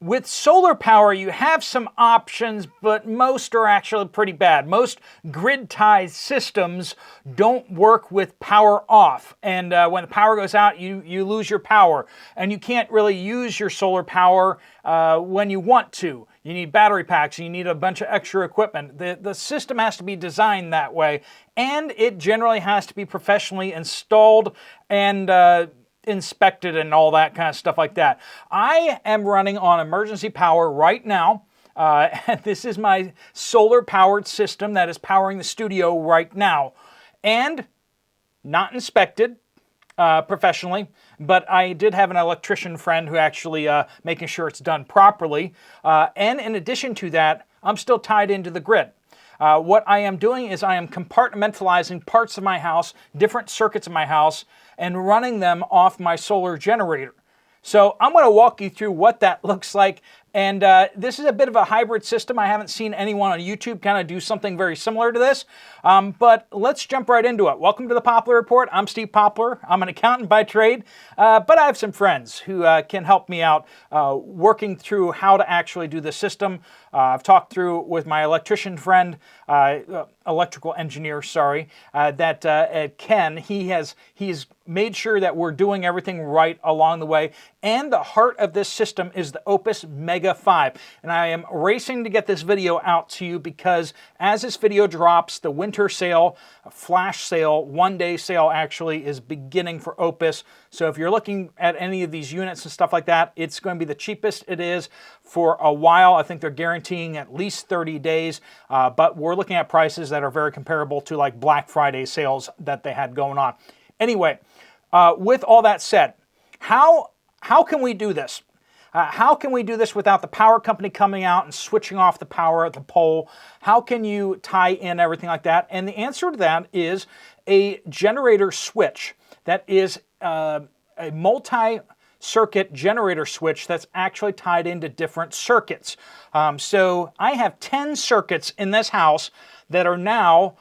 With solar power, you have some options, but most are actually pretty bad. Most grid-tied systems don't work with power off. And when the power goes out, you lose your power. And you can't really use your solar power when you want to. You need battery packs, you need a bunch of extra equipment. The system has to be designed that way. And it generally has to be professionally installed and inspected and all that kind of stuff like that. I am running on emergency power right now. This is my solar powered system that is powering the studio right now. And not inspected professionally, but I did have an electrician friend who actually making sure it's done properly. And in addition to that, I'm still tied into the grid. What I am doing is I am compartmentalizing parts of my house, different circuits in my house, and running them off my solar generator. So I'm going to walk you through what that looks like. And this is a bit of a hybrid system. I haven't seen anyone on YouTube kind of do something very similar to this. But let's jump right into it. Welcome to the Poplar Report. I'm Steve Poplar. I'm an accountant by trade, but I have some friends who can help me out working through how to actually do the system. I've talked through with my electrician friend, electrical engineer, sorry, that Ken, he's made sure that we're doing everything right along the way. And the heart of this system is the Oupes Mega 5. And I am racing to get this video out to you because as this video drops, the winter sale, a flash sale, one-day sale actually is beginning for Oupes. So if you're looking at any of these units and stuff like that, it's going to be the cheapest it is for a while. I think they're guaranteeing at least 30 days, but we're looking at prices that are very comparable to like Black Friday sales that they had going on. Anyway, with all that said, how can we do this? How can we do this without the power company coming out and switching off the power at the pole? How can you tie in everything like that? And the answer to that is a generator switch that is a multi-circuit generator switch that's actually tied into different circuits. So I have 10 circuits in this house that are now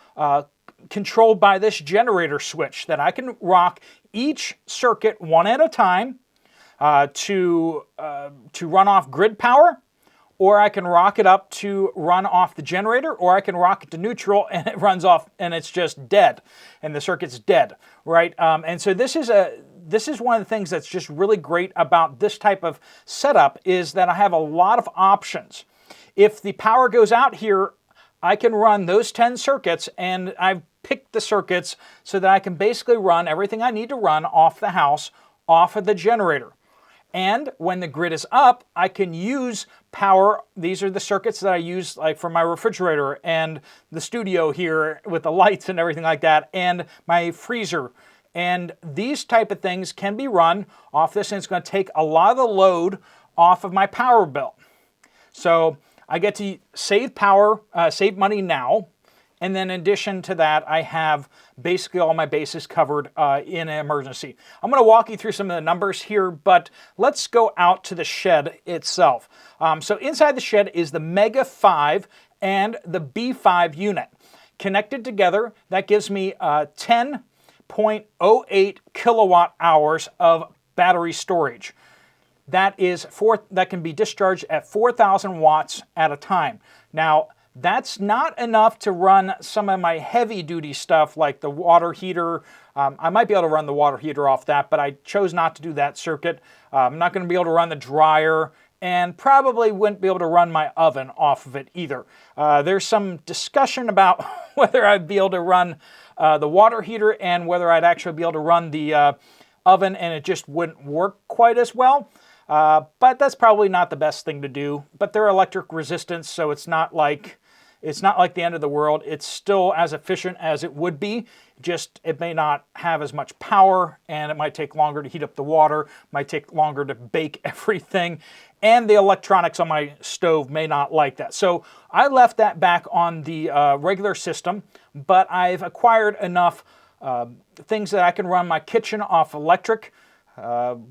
controlled by this generator switch that I can rock each circuit one at a time to run off grid power, or I can rock it up to run off the generator, or I can rock it to neutral and it runs off and it's just dead and the circuit's dead, right? And so this is one of the things that's just really great about this type of setup is that I have a lot of options. If the power goes out here, I can run those 10 circuits, and I've picked the circuits so that I can basically run everything I need to run off the house, off of the generator. And when the grid is up, I can use power. These are the circuits that I use like for my refrigerator and the studio here with the lights and everything like that, and my freezer. And these type of things can be run off this, and it's going to take a lot of the load off of my power bill. So I get to save power, save money now. And then in addition to that, I have basically all my bases covered in an emergency. I'm going to walk you through some of the numbers here, but let's go out to the shed itself. So inside the shed is the Mega 5 and the B5 unit. Connected together, that gives me 10.08 kilowatt hours of battery storage. That can be discharged at 4,000 watts at a time. Now, that's not enough to run some of my heavy-duty stuff like the water heater. I might be able to run the water heater off that, but I chose not to do that circuit. I'm not going to be able to run the dryer, and probably wouldn't be able to run my oven off of it either. There's some discussion about whether I'd be able to run the water heater and whether I'd actually be able to run the oven, and it just wouldn't work quite as well. But that's probably not the best thing to do. But they're electric resistant, so it's not like the end of the world. It's still as efficient as it would be, just it may not have as much power, and it might take longer to heat up the water, might take longer to bake everything, and the electronics on my stove may not like that. So I left that back on the regular system, but I've acquired enough things that I can run my kitchen off electric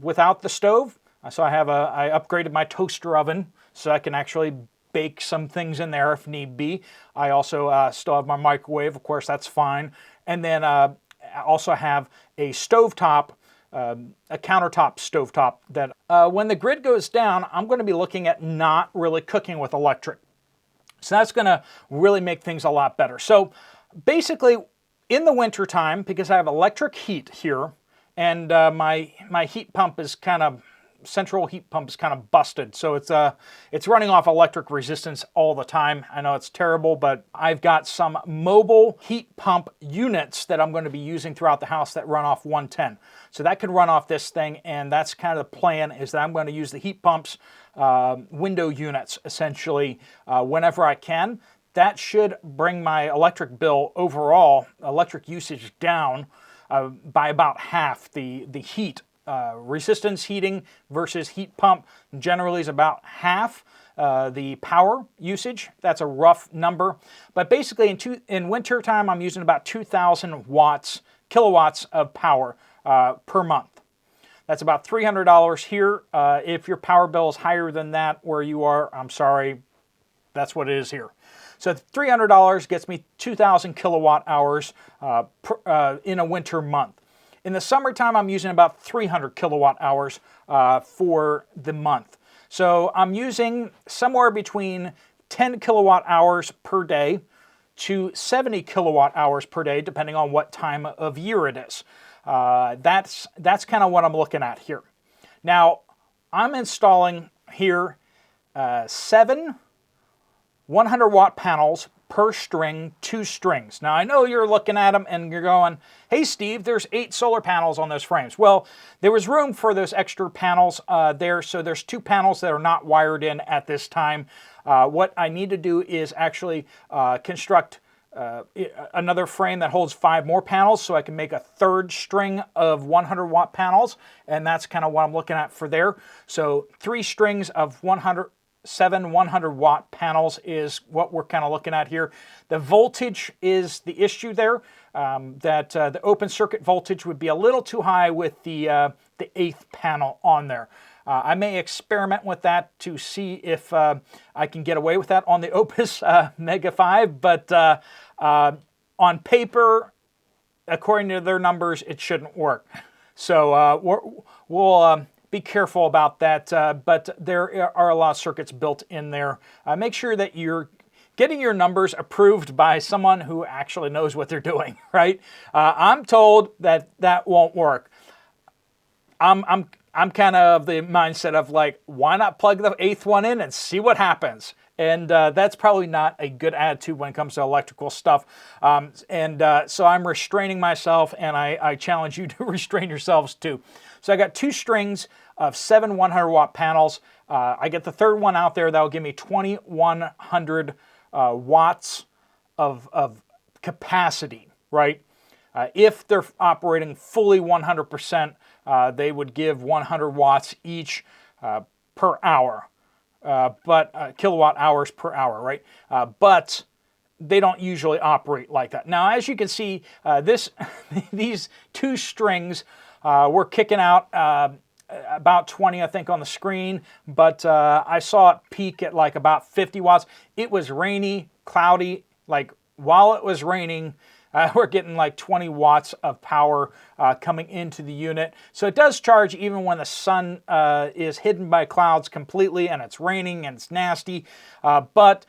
without the stove. So I upgraded my toaster oven so I can actually bake some things in there if need be. I also still have my microwave, of course, that's fine. And then I also have a stovetop a countertop stovetop that when the grid goes down, I'm going to be looking at not really cooking with electric. So that's going to really make things a lot better. So basically in the winter time, because I have electric heat here and my heat pump is central heat pump is kind of busted. So it's running off electric resistance all the time. I know it's terrible, but I've got some mobile heat pump units that I'm going to be using throughout the house that run off 110. So that could run off this thing, and that's kind of the plan, is that I'm going to use the heat pumps, window units, essentially, whenever I can. That should bring my electric bill overall, electric usage down by about half. The heat resistance heating versus heat pump generally is about half the power usage. That's a rough number. But basically in winter time, I'm using about 2,000 kilowatts of power per month. That's about $300 here. If your power bill is higher than that where you are, I'm sorry, that's what it is here. So $300 gets me 2,000 kilowatt hours in a winter month. In the summertime, I'm using about 300 kilowatt hours for the month. So I'm using somewhere between 10 kilowatt hours per day to 70 kilowatt hours per day, depending on what time of year it is. That's kind of what I'm looking at here. Now, I'm installing here 7 100-watt panels per string, 2 strings. Now, I know you're looking at them and you're going, hey, Steve, there's 8 solar panels on those frames. Well, there was room for those extra panels there, so there's 2 panels that are not wired in at this time. What I need to do is actually construct another frame that holds 5 more panels so I can make a 3rd string of 100-watt panels, and that's kind of what I'm looking at for there. So 3 strings of 7 100-watt panels is what we're kind of looking at here. The voltage is the issue there. The open circuit voltage would be a little too high with the 8th panel on there. I may experiment with that to see if I can get away with that on the Oupes Mega 5, but on paper, according to their numbers, it shouldn't work. So we'll be careful about that, but there are a lot of circuits built in there. Make sure that you're getting your numbers approved by someone who actually knows what they're doing, right? I'm told that won't work. I'm kind of the mindset of like, why not plug the 8th one in and see what happens? And that's probably not a good attitude when it comes to electrical stuff. So I'm restraining myself, and I challenge you to restrain yourselves too. So I got 2 strings of 7 100-watt panels. I get the 3rd one out there. That'll give me 2,100 watts of capacity, right? If they're operating fully 100%, they would give 100 watts each per hour. Kilowatt hours per hour, right? But they don't usually operate like that. Now, as you can see, these 2 strings were kicking out about 20, I think, on the screen, but I saw it peak at like about 50 watts. It was rainy, cloudy, like while it was raining, we're getting like 20 watts of power coming into the unit. So it does charge even when the sun is hidden by clouds completely and it's raining and it's nasty. But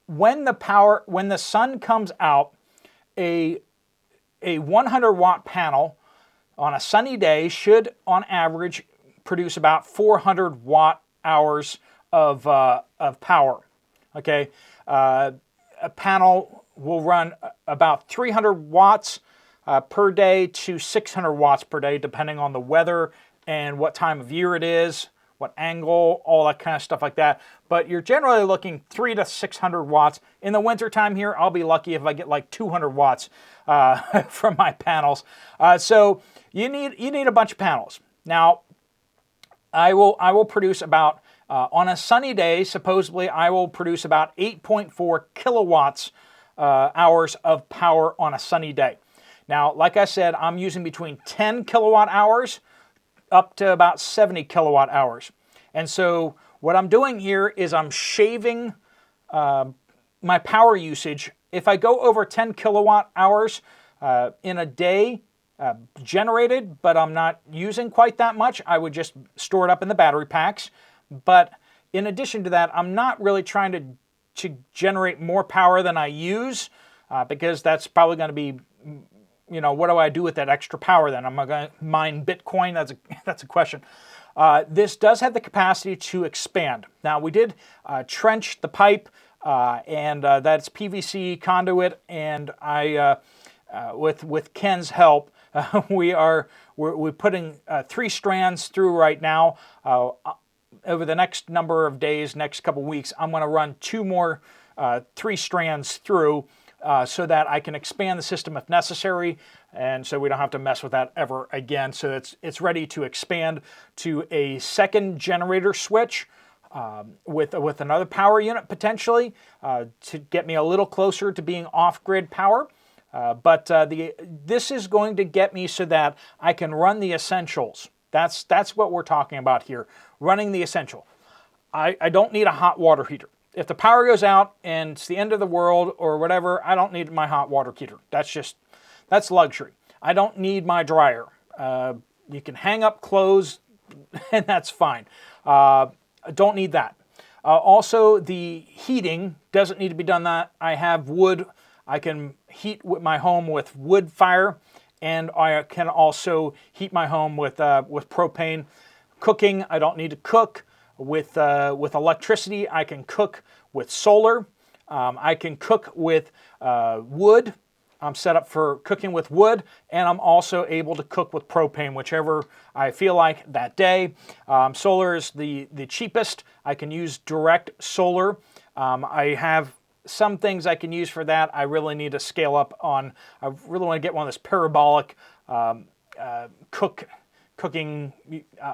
when the sun comes out, a 100-watt panel on a sunny day should, on average, produce about 400 watt hours of power. Okay, a panel will run about 300 watts per day to 600 watts per day, depending on the weather and what time of year it is, what angle, all that kind of stuff like that. But you're generally looking 300 to 600 watts. In the wintertime here, I'll be lucky if I get like 200 watts from my panels. So you need a bunch of panels. Now, I will produce about, on a sunny day, supposedly I will produce about 8.4 kilowatts hours of power on a sunny day. Now, like I said, I'm using between 10 kilowatt hours up to about 70 kilowatt hours. And so what I'm doing here is I'm shaving my power usage. If I go over 10 kilowatt hours in a day, generated, but I'm not using quite that much, I would just store it up in the battery packs. But in addition to that, I'm not really trying to generate more power than I use, because that's probably going to be, what do I do with that extra power then? Am I going to mine Bitcoin? That's a question. This does have the capacity to expand. Now, we did trench the pipe, and that's PVC conduit, and with Ken's help, we're putting 3 strands through right now. Over the next number of days, next couple weeks, I'm going to run 2 more 3 strands through, so that I can expand the system if necessary, and so we don't have to mess with that ever again. So it's ready to expand to a second generator switch with another power unit potentially, to get me a little closer to being off-grid power. But this is going to get me so that I can run the essentials. That's what we're talking about here, running the essential. I don't need a hot water heater. If the power goes out and it's the end of the world or whatever, I don't need my hot water heater. That's luxury. I don't need my dryer. You can hang up clothes and that's fine. I don't need that. Also, the heating doesn't need to be done that. I have wood. I can heat my home with wood fire, and I can also heat my home with propane. Cooking, I don't need to cook with electricity. I can cook with solar. I can cook with wood. I'm set up for cooking with wood, and I'm also able to cook with propane, whichever I feel like that day. Solar is the cheapest. I can use direct solar. I have some things I can use for that. I really need to scale up on. I really want to get one of those parabolic cooking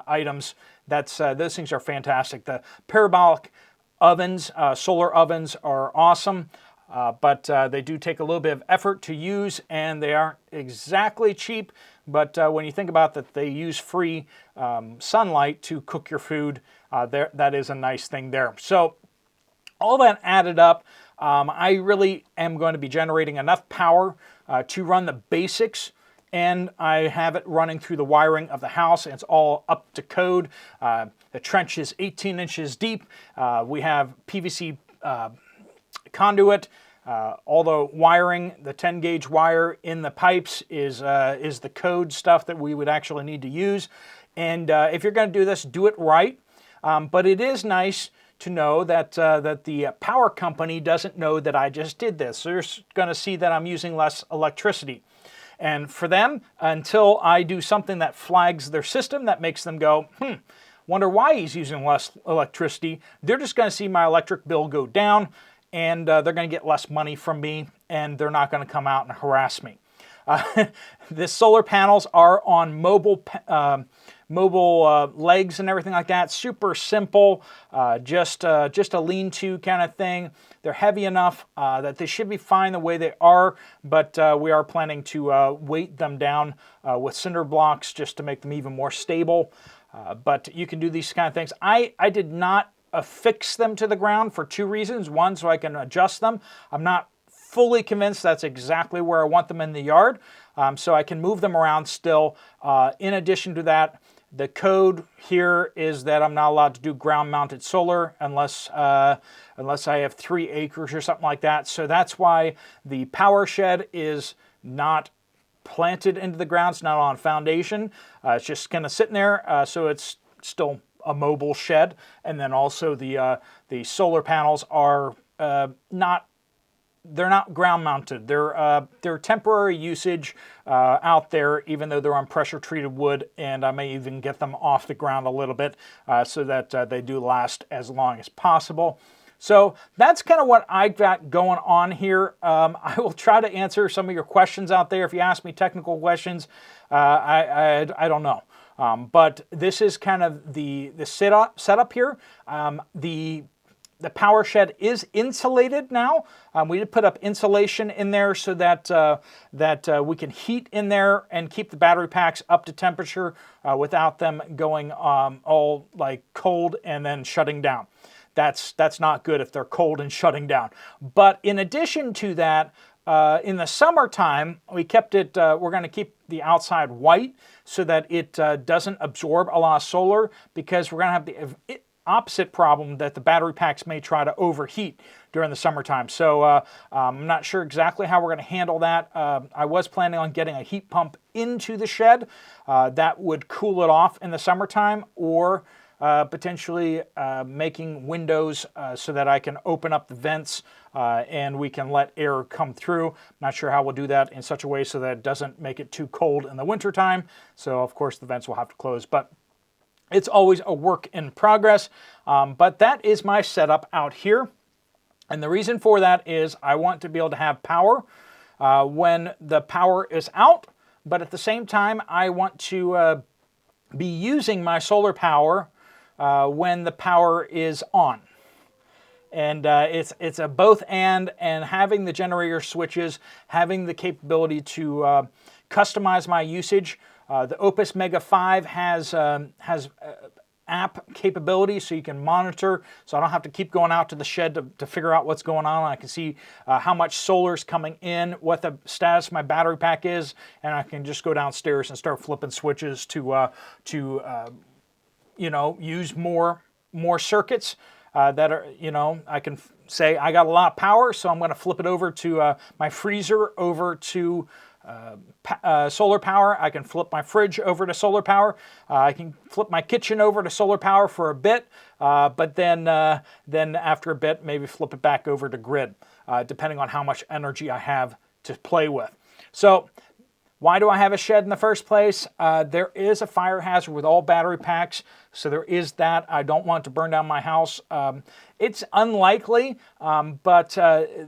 items. Those things are fantastic. The parabolic ovens, solar ovens, are awesome, but they do take a little bit of effort to use, and they aren't exactly cheap. But when you think about that, they use free sunlight to cook your food. That is a nice thing there. So all that added up, I really am going to be generating enough power to run the basics, and I have it running through the wiring of the house. It's all up to code. The trench is 18 inches deep. We have PVC conduit. All the wiring, the 10 gauge wire in the pipes is the code stuff that we would actually need to use. And if you're going to do this, do it right. But it is nice to know that the power company doesn't know that I just did this. They're going to see that I'm using less electricity. And for them, until I do something that flags their system, that makes them go, wonder why he's using less electricity, they're just going to see my electric bill go down, and they're going to get less money from me, and they're not going to come out and harass me. The solar panels are on mobile legs and everything like that. Super simple, just a lean-to kind of thing. They're heavy enough that they should be fine the way they are, but we are planning to weight them down with cinder blocks just to make them even more stable. But you can do these kind of things. I did not affix them to the ground for 2 reasons. One, so I can adjust them. I'm not fully convinced that's exactly where I want them in the yard, so I can move them around still. In addition to that, the code here is that I'm not allowed to do ground-mounted solar unless I have 3 acres or something like that. So that's why the power shed is not planted into the ground. It's not on foundation. It's just kind of sitting there, so it's still a mobile shed. And then also the solar panels are they're not ground mounted. They're temporary usage out there, even though they're on pressure treated wood, and I may even get them off the ground a little bit so that they do last as long as possible. So that's kind of what I've got going on here. I will try to answer some of your questions out there. If you ask me technical questions, I don't know. But this is kind of the setup here. The power shed is insulated now. We did put up insulation in there so that we can heat in there and keep the battery packs up to temperature without them going all like cold and then shutting down. That's not good if they're cold and shutting down. But in addition to that, in the summertime, we kept it, we're going to keep the outside white so that it doesn't absorb a lot of solar, because we're going to have the opposite problem that the battery packs may try to overheat during the summertime. So I'm not sure exactly how we're going to handle that. I was planning on getting a heat pump into the shed that would cool it off in the summertime, or potentially making windows so that I can open up the vents and we can let air come through. Not sure how we'll do that in such a way so that it doesn't make it too cold in the wintertime. So of course the vents will have to close, but it's always a work in progress. But that is my setup out here. And the reason for that is I want to be able to have power when the power is out, but at the same time I want to be using my solar power when the power is on. And it's a both and having the generator switches, having the capability to customize my usage. The Oupes Mega 5 has app capability, so you can monitor, so I don't have to keep going out to the shed to figure out what's going on. I can see how much solar's coming in, what the status of my battery pack is, and I can just go downstairs and start flipping switches to you know, use more circuits that are, you know, I can say I got a lot of power, so I'm going to flip it over to my freezer over to solar power. I can flip my fridge over to solar power. I can flip my kitchen over to solar power for a bit, but then after a bit, maybe flip it back over to grid, depending on how much energy I have to play with. So why do I have a shed in the first place? There is a fire hazard with all battery packs, so there is that. I don't want to burn down my house. It's unlikely, but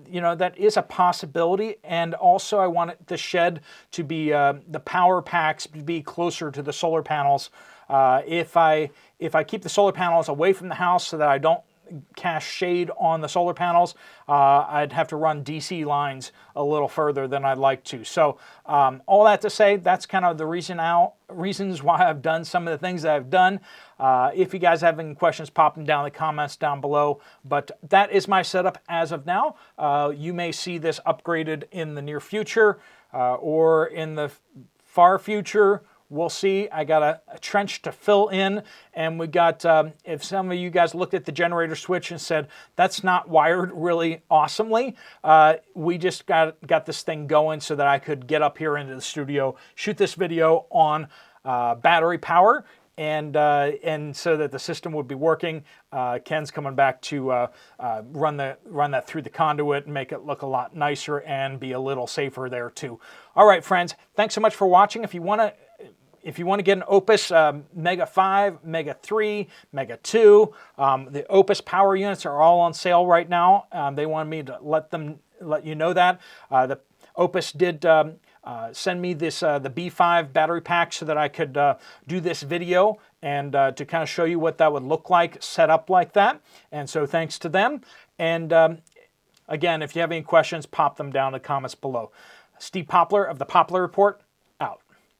you know, that is a possibility. And also I want the shed to be, the power packs to be closer to the solar panels. If I keep the solar panels away from the house so that I don't cast shade on the solar panels, I'd have to run DC lines a little further than I'd like to. So all that to say, that's kind of the reasons why I've done some of the things that I've done. If you guys have any questions, pop them down in the comments down below. But that is my setup as of now. You may see this upgraded in the near future or in the far future. We'll see. I got a trench to fill in, and we got, if some of you guys looked at the generator switch and said, that's not wired really awesomely, we just got this thing going so that I could get up here into the studio, shoot this video on battery power, and so that the system would be working. Ken's coming back to run that through the conduit and make it look a lot nicer and be a little safer there too. All right, friends, thanks so much for watching. If you want to get an Oupes Mega 5, Mega 3, Mega 2, the Oupes power units are all on sale right now. They wanted me to let you know that. The Oupes did send me this the B5 battery pack so that I could do this video and to kind of show you what that would look like set up like that. And so thanks to them. And again, if you have any questions, pop them down in the comments below. Steve Poplar of the Poplar Report.